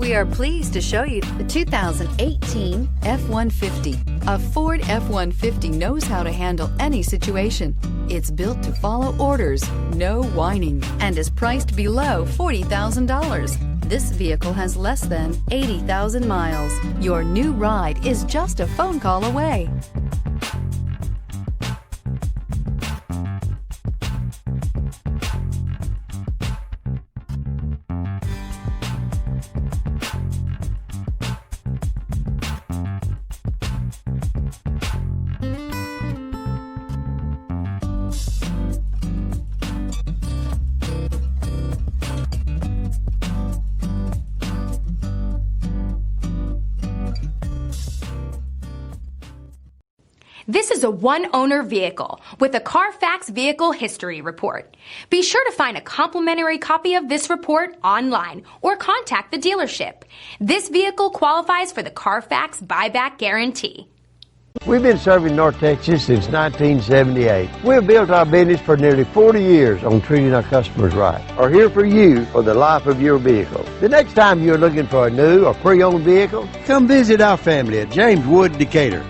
We are pleased to show you the 2018 F-150. A Ford F-150 knows how to handle any situation. It's built to follow orders, no whining, and is priced below $40,000. This vehicle has less than 80,000 miles. Your new ride is just a phone call away. This is a one-owner vehicle with a Carfax Vehicle History Report. Be sure to find a complimentary copy of this report online or contact the dealership. This vehicle qualifies for the Carfax Buyback Guarantee. We've been serving North Texas since 1978. We've built our business for nearly 40 years on treating our customers right. Are here for you for the life of your vehicle. The next time you're looking for a new or pre-owned vehicle, come visit our family at James Wood, Decatur.